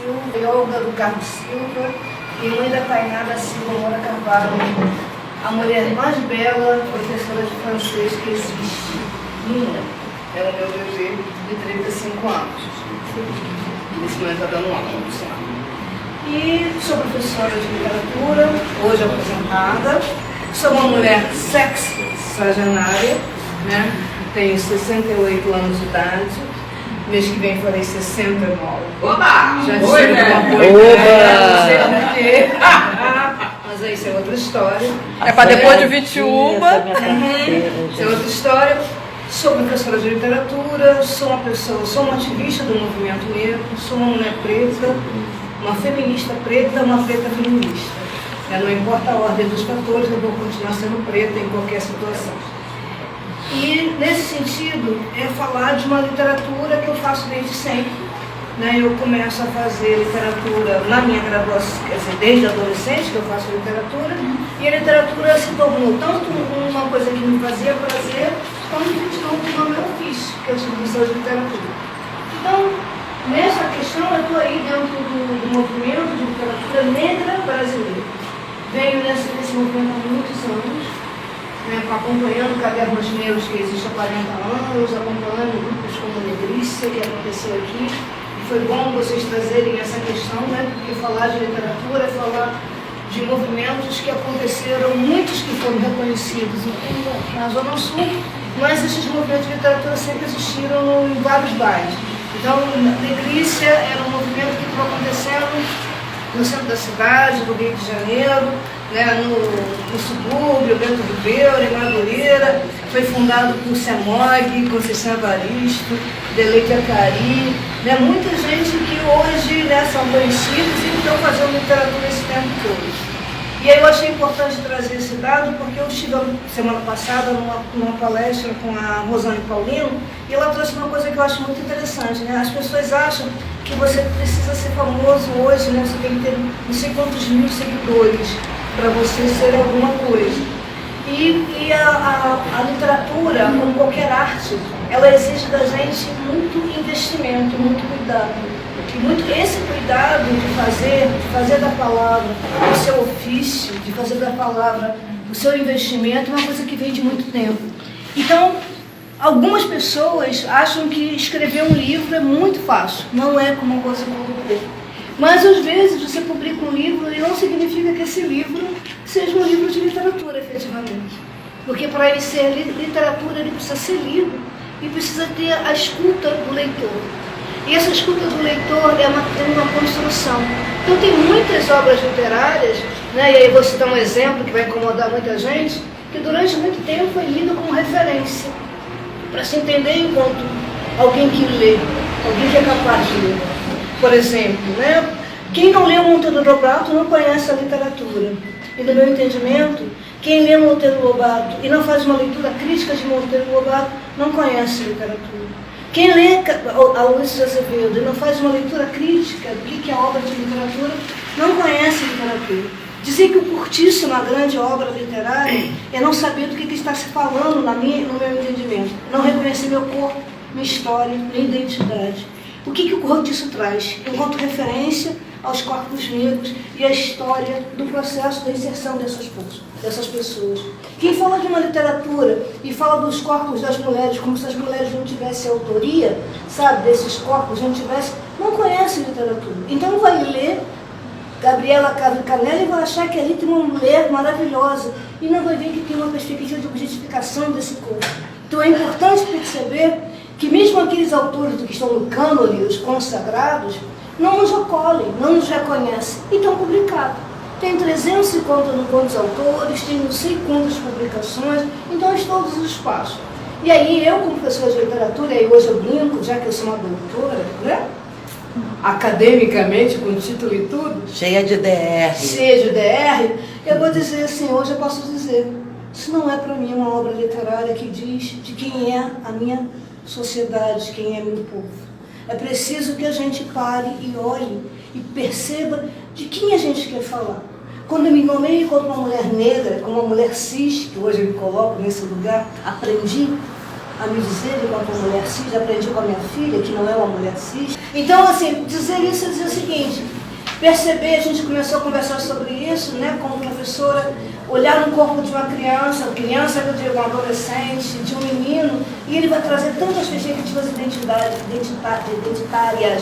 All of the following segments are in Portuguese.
Silva, e Olga do Carmo Silva, e mãe da Tainá da Silva Moura Carvalho, a mulher mais bela professora de francês que existe. Minha. Era meu bebê de 35 anos. Nesse momento está dando aula, no sinal. E sou professora de literatura, hoje aposentada. Sou uma mulher sexy, sexagenária, né? Tenho 68 anos de idade. Mês que vem farei 69. Oba! Já disse alguma coisa, não sei porquê. Mas aí isso é outra história. É para depois de 21. Isso é outra história. Sou professora de literatura, sou uma ativista do movimento negro, sou uma mulher preta, uma feminista preta, uma preta feminista. Não importa a ordem dos fatores, eu vou continuar sendo preta em qualquer situação. E, nesse sentido, é falar de uma literatura que eu faço desde sempre. Eu começo a fazer literatura na minha graduação, quer dizer, desde adolescente que eu faço literatura, e a literatura se tornou tanto uma coisa que me fazia prazer, quanto que se tornou meu ofício, que eu sou professora de literatura. Então, nessa questão, eu estou aí dentro do movimento de literatura negra brasileira. Venho nesse movimento há muitos anos, acompanhando cadernos negros que existem há 40 anos, acompanhando grupos como Negrícia, que aconteceu aqui. Foi bom vocês trazerem essa questão, porque falar de literatura é falar de movimentos que aconteceram, muitos que foram reconhecidos na Zona Sul, mas esses movimentos de literatura sempre existiram em vários bairros. Então, Negrícia era um movimento que estava acontecendo no centro da cidade, no Rio de Janeiro, no subúrbio, dentro do Beira, em Madureira. Foi fundado por Semog, Conceição Evaristo, Deleite Acari, muita gente que hoje são conhecidos e estão fazendo literatura esse tempo todo. E aí eu achei importante trazer esse dado porque eu estive semana passada numa palestra com a Rosane Paulino e ela trouxe uma coisa que eu acho muito interessante. As pessoas acham que você precisa ser famoso hoje, você tem que ter não sei quantos mil seguidores para você ser alguma coisa. E a literatura, como qualquer arte, ela exige da gente muito investimento, muito cuidado. E esse cuidado de fazer da palavra o seu ofício, de fazer da palavra o seu investimento, é uma coisa que vem de muito tempo. Então, algumas pessoas acham que escrever um livro é muito fácil, não é como uma coisa como mas às vezes você publica um livro e não significa que esse livro seja um livro de literatura, efetivamente. Porque para ele ser literatura, ele precisa ser lido e precisa ter a escuta do leitor. E essa escuta do leitor é uma construção. Então tem muitas obras literárias, e aí vou citar um exemplo que vai incomodar muita gente, que durante muito tempo foi lido como referência, para se entender enquanto alguém que lê, alguém que é capaz de ler. Por exemplo, quem não lê o Monteiro Lobato não conhece a literatura. E no meu entendimento, quem lê Monteiro Lobato e não faz uma leitura crítica de Monteiro Lobato não conhece a literatura. Quem lê Aloysio de Azevedo e não faz uma leitura crítica do que é obra de literatura não conhece a literatura. Dizer que o curtíssimo, uma grande obra literária, é não saber do que está se falando no meu entendimento. Não reconhecer meu corpo, minha história, minha identidade. O que o cortiço traz? Enquanto referência aos corpos negros e à história do processo da inserção dessas pessoas. Quem fala de uma literatura e fala dos corpos das mulheres como se as mulheres não tivessem autoria, desses corpos não conhece literatura. Então vai ler Gabriela Canella e vai achar que ali tem uma mulher maravilhosa e não vai ver que tem uma perspectiva de objetificação desse corpo. Então é importante perceber que mesmo aqueles autores que estão no cânone, os consagrados, não nos acolhem, não nos reconhecem e estão publicados. Tem 350 quantos autores, tem não sei quantas publicações, então em todos os espaços. E aí eu, como professora de literatura, e hoje eu brinco, já que eu sou uma doutora, academicamente, com título e tudo. Cheia de DR. Cheia de DR, eu vou dizer assim, hoje eu posso dizer, isso não é para mim uma obra literária que diz de quem é a minha sociedade, quem é meu povo. É preciso que a gente pare e olhe e perceba de quem a gente quer falar. Quando eu me nomeio como uma mulher negra, como uma mulher cis, que hoje eu me coloco nesse lugar, aprendi, a me dizer enquanto uma mulher cis, aprendi com a minha filha, que não é uma mulher cis. Então, assim, dizer isso é dizer o seguinte, perceber, a gente começou a conversar sobre isso, né, como professora, olhar no corpo de uma criança que eu digo, um adolescente, de um menino, e ele vai trazer tantas perspectivas identitárias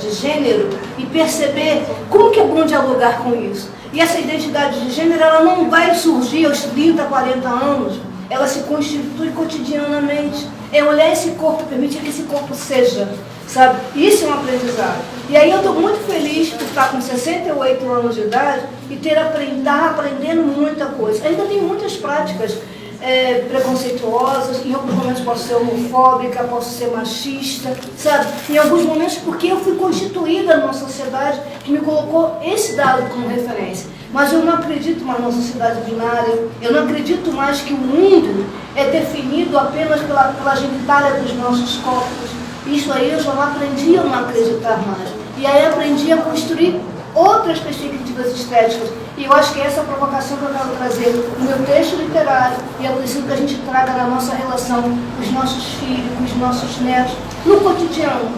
de gênero e perceber como que é bom dialogar com isso. E essa identidade de gênero, ela não vai surgir aos 30, 40 anos, ela se constitui cotidianamente. É olhar esse corpo, permitir que esse corpo seja, sabe? Isso é um aprendizado. E aí eu estou muito feliz por estar com 68 anos de idade e aprendendo muita coisa. Ainda tem muitas práticas preconceituosas, em alguns momentos posso ser homofóbica, posso ser machista, sabe? Em alguns momentos porque eu fui constituída numa sociedade que me colocou esse dado como referência. Mas eu não acredito mais numa sociedade binária, eu não acredito mais que o mundo é definido apenas pela genitália dos nossos corpos. Isso aí eu já não aprendi a não acreditar mais. E aí aprendi a construir outras perspectivas estéticas. E eu acho que essa é a provocação que eu quero trazer no meu texto literário. E é preciso que a gente traga na nossa relação com os nossos filhos, com os nossos netos, no cotidiano.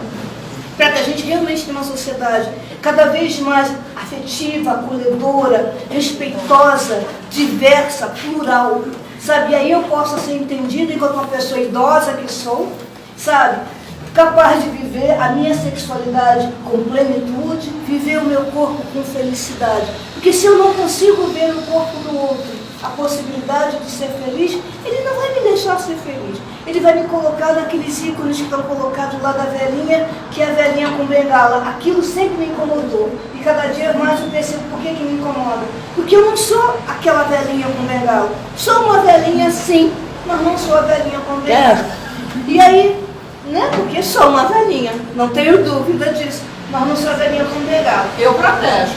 Para que a gente realmente tenha uma sociedade cada vez mais afetiva, acolhedora, respeitosa, diversa, plural. Sabe? E aí eu possa ser entendida enquanto uma pessoa idosa que sou, sabe? Capaz de viver a minha sexualidade com plenitude, viver o meu corpo com felicidade. Porque se eu não consigo ver no corpo do outro a possibilidade de ser feliz, ele não vai me deixar ser feliz. Ele vai me colocar naqueles ícones que estão colocados lá da velhinha, que é a velhinha com bengala. Aquilo sempre me incomodou. E cada dia mais eu percebo por que me incomoda. Porque eu não sou aquela velhinha com bengala. Sou uma velhinha sim, mas não sou a velhinha com bengala. E aí, né? Porque sou uma velhinha, não tenho dúvida disso, mas não sou a velhinha com bengala. Eu protesto.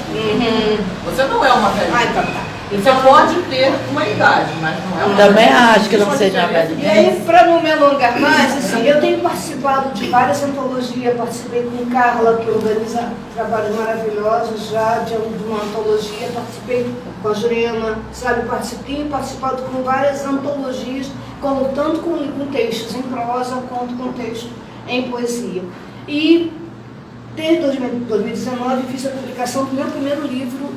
Você não é uma velhinha. Ah, então tá. Você pode ter uma idade, mas não é uma Também acho que não seja uma E velhinha. aí, para não me alongar mais, assim, eu tenho participado de várias antologias, participei com Carla, que organiza trabalhos maravilhosos já, de uma antologia, participei com a Jurema, sabe, participado com várias antologias, tanto com textos em prosa, quanto com textos em poesia. E desde 2019 fiz a publicação do meu primeiro livro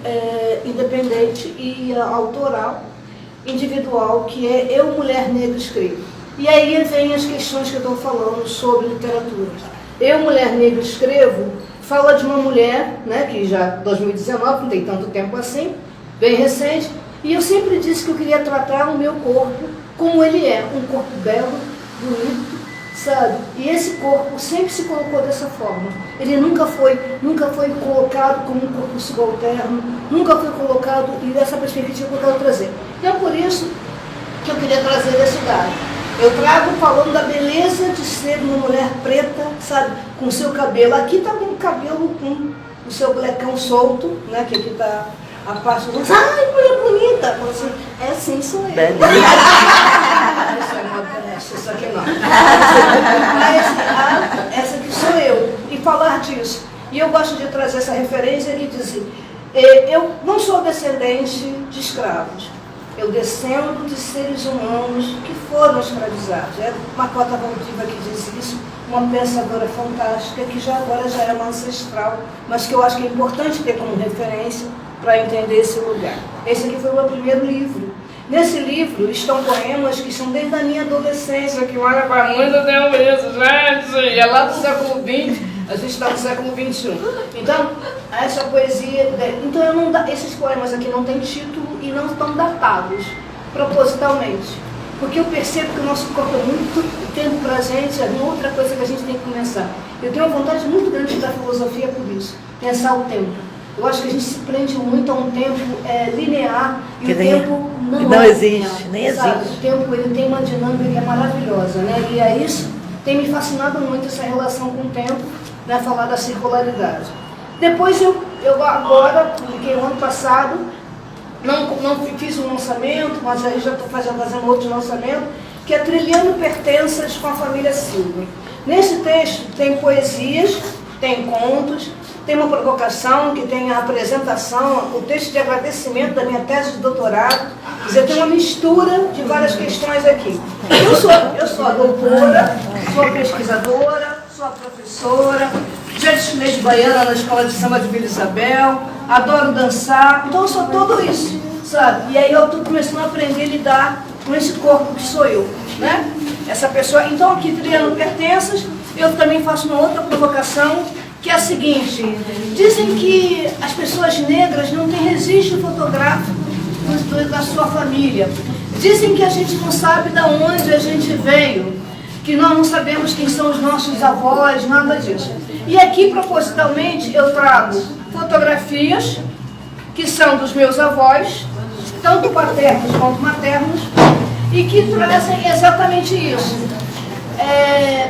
independente e autoral, individual, que é Eu, Mulher Negra, Escrevo. E aí vem as questões que eu estou falando sobre literatura. Eu, Mulher Negra, Escrevo fala de uma mulher, né, que já 2019, não tem tanto tempo assim, bem recente, e eu sempre disse que eu queria tratar o meu corpo como ele é, um corpo belo, bonito, sabe? E esse corpo sempre se colocou dessa forma. Ele nunca foi colocado como um corpo subalterno, nunca foi colocado, e dessa perspectiva que eu quero trazer. Então é por isso que eu queria trazer esse dado. Eu trago falando da beleza de ser uma mulher preta, sabe? Com o seu cabelo. Aqui está com o cabelo com o seu blecão solto, né? Que aqui está a parte do... Ai, mulher bonita! Assim, é assim, sou eu. Isso aqui não. Essa aqui sou eu. E falar disso. E eu gosto de trazer essa referência e dizer, eu não sou descendente de escravos. Eu descendo de seres humanos que foram escravizados. É Makota Valdivia que diz isso, uma pensadora fantástica, que agora já é uma ancestral, mas que eu acho que é importante ter como referência para entender esse lugar. Esse aqui foi o meu primeiro livro. Nesse livro estão poemas que são desde a minha adolescência, que olha para muito tempo isso, gente, é lá do século XX, a gente está no século XXI. Então, essa poesia, então esses poemas aqui não têm título e não estão datados, propositalmente. Porque eu percebo que o nosso corpo é muito tempo para a gente, é outra coisa que a gente tem que começar. Eu tenho uma vontade muito grande da filosofia por isso, pensar o tempo. Eu acho que a gente se prende muito a um tempo linear e o tempo não existe, nem existe. O tempo ele tem uma dinâmica que é maravilhosa, né? E é isso, tem me fascinado muito essa relação com o tempo, né? Falar da circularidade. Depois eu agora, publiquei o ano passado, não fiz um lançamento, mas aí já estou fazendo outro lançamento, que é Trilhando Pertenças com a Família Silva. Nesse texto tem poesias, tem contos, tem uma provocação, que tem a apresentação, o texto de agradecimento da minha tese de doutorado, Quer dizer, tem uma mistura de várias questões aqui. Eu sou a doutora, sou a pesquisadora, sou a professora, já desfilei de baiana na escola de samba de Vila Isabel, adoro dançar, então eu sou tudo isso, sabe? E aí eu estou começando a aprender a lidar com esse corpo que sou eu, né? Essa pessoa. Então aqui, Trilhando Pertenças, eu também faço uma outra provocação, que é a seguinte: dizem que as pessoas negras não têm registro fotográfico da sua família. Dizem que a gente não sabe de onde a gente veio, que nós não sabemos quem são os nossos avós, nada disso. E aqui, propositalmente, eu trago fotografias que são dos meus avós, tanto paternos quanto maternos, e que trazem exatamente isso.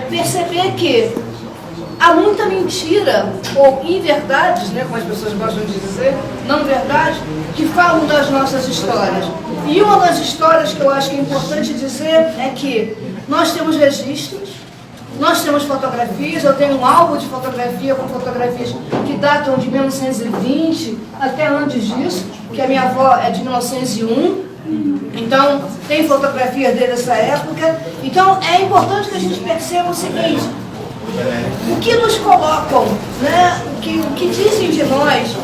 Perceber que há muita mentira, ou inverdades, né, como as pessoas gostam de dizer, não verdade, que falam das nossas histórias. E uma das histórias que eu acho que é importante dizer é que nós temos registros, nós temos fotografias. Eu tenho um álbum de fotografia com fotografias que datam de 1920 até antes disso, que a minha avó é de 1901. Então, tem fotografias dessa época. Então, é importante que a gente perceba o seguinte: o que nos colocam, né? o que dizem de nós,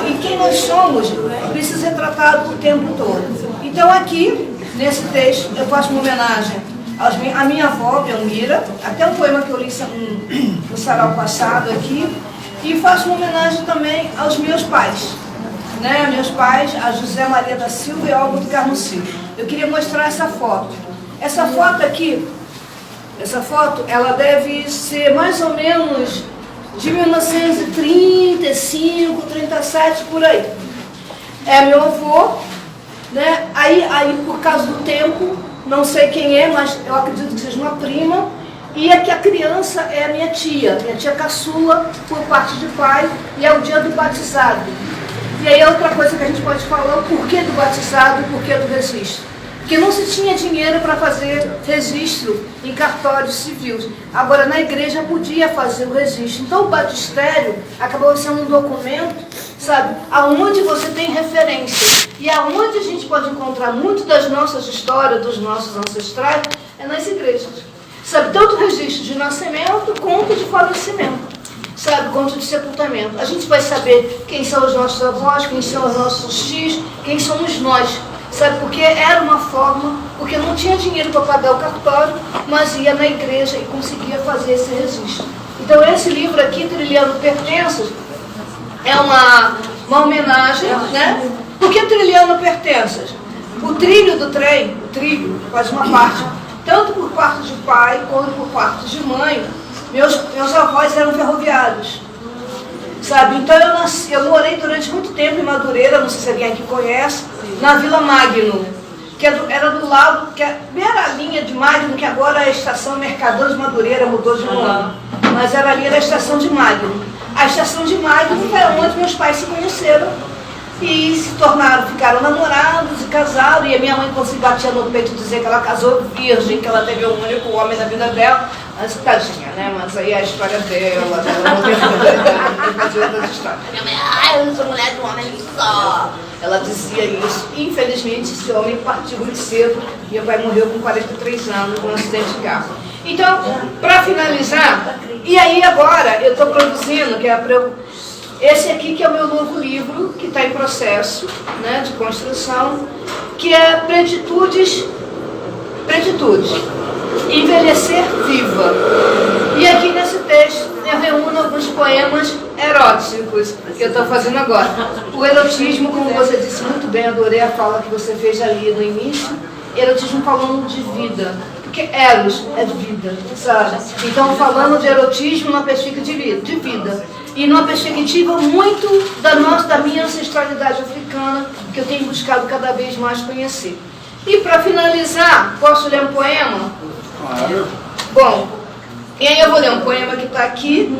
e quem nós somos, precisa ser tratado o tempo todo. Então, aqui, nesse texto, eu faço uma homenagem à minha avó, Belmira, até um poema que eu li no sarau passado aqui, e faço uma homenagem também aos meus pais. Né? Meus pais, a José Maria da Silva e Álvaro do Carmuci. Eu queria mostrar essa foto. Essa foto aqui, ela deve ser mais ou menos de 1935, 37, por aí. É meu avô, né? Aí por causa do tempo, não sei quem é, mas eu acredito que seja uma prima. E aqui a criança é a minha tia caçula, por parte de pai, e é o dia do batizado. E aí outra coisa que a gente pode falar, o porquê do batizado e o porquê do registro. Porque não se tinha dinheiro para fazer registro em cartórios civis. Agora, na igreja podia fazer o registro. Então, o batistério acabou sendo um documento, sabe, aonde você tem referência. E aonde a gente pode encontrar muito das nossas histórias, dos nossos ancestrais, é nas igrejas. Sabe, tanto registro de nascimento quanto de falecimento. Sabe, quanto de sepultamento. A gente vai saber quem são os nossos avós, quem são os nossos tios, quem somos nós. Sabe, porque era uma forma, porque não tinha dinheiro para pagar o cartório, mas ia na igreja e conseguia fazer esse registro. Então esse livro aqui, Trilhando Pertenças, é uma homenagem, né? Por que Trilhando Pertenças? O trilho do trem, o trilho faz uma parte, tanto por parte de pai quanto por parte de mãe. Meus avós eram ferroviários. Sabe, então eu morei durante muito tempo em Madureira, não sei se alguém aqui conhece, na Vila Magno, que era do lado, que é a linha de Magno, que agora é a estação Mercador de Madureira, mudou de nome, mas era ali a estação de Magno. A estação de Magno era onde meus pais se conheceram e se ficaram namorados e casaram, e a minha mãe conseguiu bater no peito e dizer que ela casou virgem, que ela teve um único homem na vida dela. Mas tadinha, né? Mas aí a história dela, ela não tem outras histórias. Minha mãe, eu sou mulher de um homem só. Ela dizia isso. Infelizmente, esse homem partiu muito cedo. Meu pai morreu com 43 anos num acidente de carro. Então, para finalizar, e aí agora eu estou produzindo, esse aqui que é o meu novo livro, que está em processo, né, de construção, que é Plenitudes. Envelhecer viva. E aqui nesse texto eu reúno alguns poemas eróticos que eu estou fazendo agora. O erotismo, como você disse muito bem, adorei a fala que você fez ali no início. Erotismo falando de vida, porque eros é de vida, sabe? Então falando de erotismo numa perspectiva de vida. E numa perspectiva muito da minha ancestralidade africana, que eu tenho buscado cada vez mais conhecer. E para finalizar, posso ler um poema? Claro. Bom, e aí eu vou ler um poema que está aqui,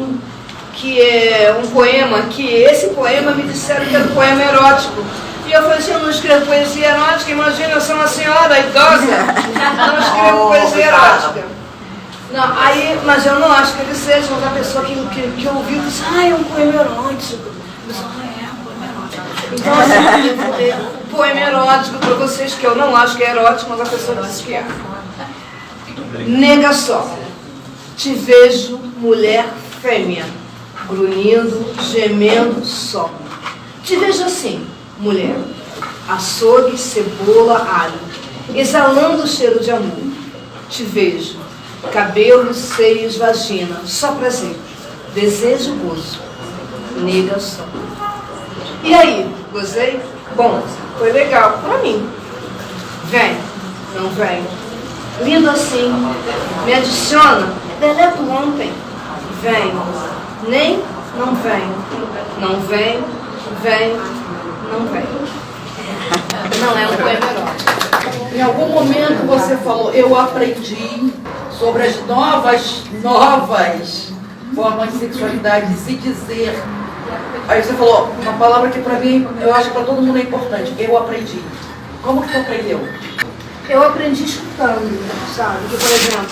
que é um poema que, esse poema me disseram que era um poema erótico. E eu falei assim, eu não escrevo poesia erótica, imagina, eu sou uma senhora idosa, não escrevo poesia erótica. Não, aí, mas eu não acho que ele seja uma pessoa que ouviu e disse, é um poema erótico. Eu disse, é um poema erótico. Então assim, eu vou ler poema erótico para vocês, que eu não acho que é erótico, mas a pessoa disse que é. Nega só, te vejo mulher fêmea, grunhindo, gemendo só. Te vejo assim, mulher, açougue, cebola, alho, exalando o cheiro de amor. Te vejo, cabelo, seios, vagina, só prazer, desejo, gozo. Nega só. E aí, gozei? Bom, foi legal pra mim. Vem, não vem. Lindo assim, me adiciona, deleto ontem. Vem, nem, não vem. Não vem, vem, não vem. Não é um poema erótico. Em algum momento você falou, eu aprendi sobre as novas formas de sexualidade, de se dizer. Aí você falou uma palavra que pra mim, eu acho que pra todo mundo é importante. Eu aprendi. Como que você aprendeu? Eu aprendi escutando, sabe? Porque, por exemplo,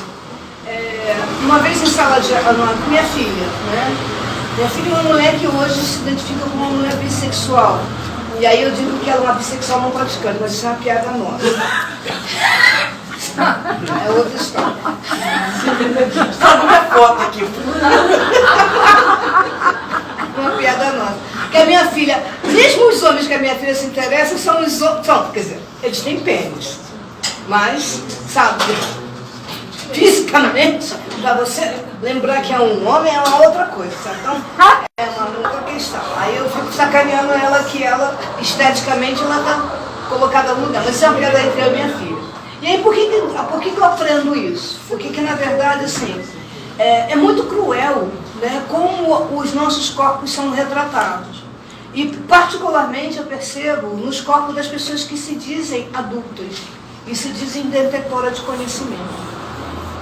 uma vez em sala de aula com minha filha, né? Minha filha é uma mulher que hoje se identifica como uma mulher bissexual. E aí eu digo que ela é uma bissexual não praticante, mas isso é uma piada nossa. É outra história. Está numa foto aqui. Uma piada nossa. Porque a minha filha, mesmo os homens que a minha filha se interessa, são os homens. Quer dizer, eles têm pênis. Mas, sabe, fisicamente, para você lembrar que é um homem é uma outra coisa, sabe? Então, é uma outra questão. Aí eu fico sacaneando ela que ela, esteticamente, ela está colocada no lugar. Mas isso é uma piada entre eu e minha filha. E aí, por que eu aprendo isso? Porque, na verdade, assim, é muito cruel, né, como os nossos corpos são retratados. E, particularmente, eu percebo nos corpos das pessoas que se dizem adultas e se dizem detetoras de conhecimento.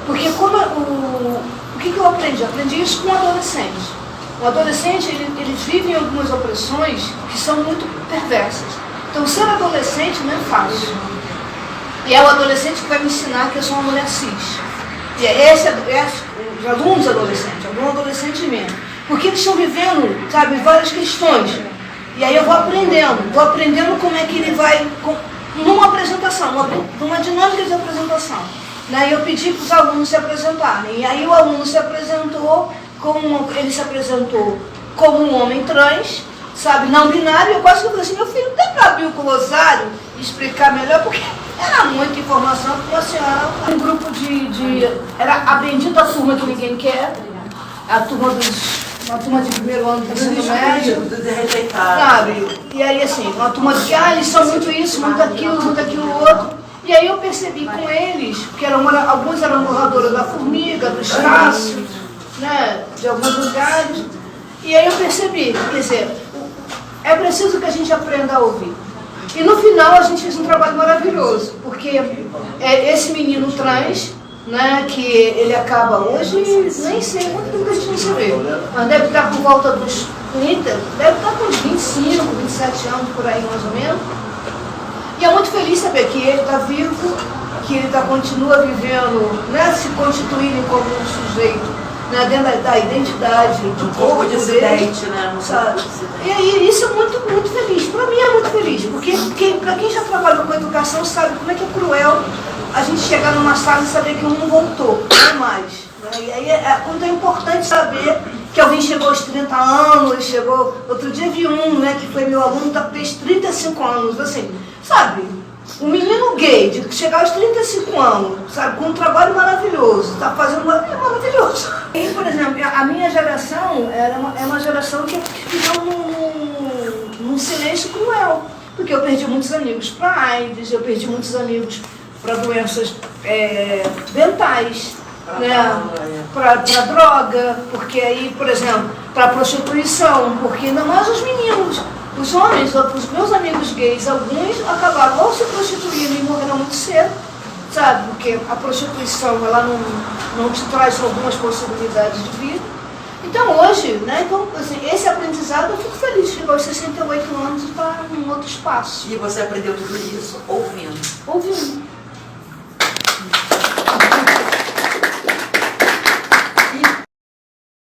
Porque o que eu aprendi? Eu aprendi isso com um adolescente. O adolescente, eles vivem algumas opressões que são muito perversas. Então, ser adolescente não é fácil. E é o adolescente que vai me ensinar que eu sou uma mulher cis. E é os alunos adolescentes, algum adolescente mesmo. Porque eles estão vivendo, sabe, várias questões. E aí eu vou aprendendo como é que ele vai, numa apresentação, numa dinâmica de apresentação. Daí eu pedi para os alunos se apresentarem. E aí o aluno se apresentou, ele se apresentou como um homem trans, sabe, não binário. Eu quase que falei assim, meu filho, dá para abrir o glossário e explicar melhor, porque era muita informação para a senhora. Um grupo era a bendita turma que ninguém quer, a turma de primeiro ano do ensino médio, sabe? E aí assim, uma turma de que eles são muito isso, muito aquilo outro. E aí eu percebi com eles, que alguns eram moradores da Formiga, do Estácio, né, de alguns lugares. E aí eu percebi, quer dizer, é preciso que a gente aprenda a ouvir. E no final a gente fez um trabalho maravilhoso, porque esse menino trans, né, que ele acaba hoje, nem sei quanto tempo a gente não se vê, mas deve estar por volta dos 30, deve estar com uns 25, 27 anos por aí mais ou menos. E é muito feliz saber que ele está vivo, que ele continua vivendo, né, se constituindo como um sujeito, né, dentro da identidade do corpo dissidente, né? Sabe? E aí isso é muito, muito feliz. Para mim é muito feliz, porque para quem já trabalhou com educação sabe como é que é cruel a gente chegar numa sala e saber que um não voltou, não mais. Né? E aí quanto é importante saber que alguém chegou aos 30 anos, chegou... Outro dia vi um, né, que foi meu aluno, fez 35 anos, assim, sabe? Um menino gay, de chegar aos 35 anos, sabe, com um trabalho maravilhoso, está fazendo é maravilhoso. E, por exemplo, a minha geração é uma geração que ficou num silêncio cruel, porque eu perdi muitos amigos para AIDS, eu perdi muitos amigos para doenças mentais, né, para droga, porque aí, por exemplo, para prostituição, porque ainda mais os meninos. Os homens, os meus amigos gays, alguns acabaram ou se prostituindo e morreram muito cedo, sabe? Porque a prostituição, ela não te traz algumas possibilidades de vida. Então hoje, né, então, assim, esse aprendizado eu fico feliz, chegou aos 68 anos e está em outro espaço. E você aprendeu tudo isso ouvindo? Ouvindo.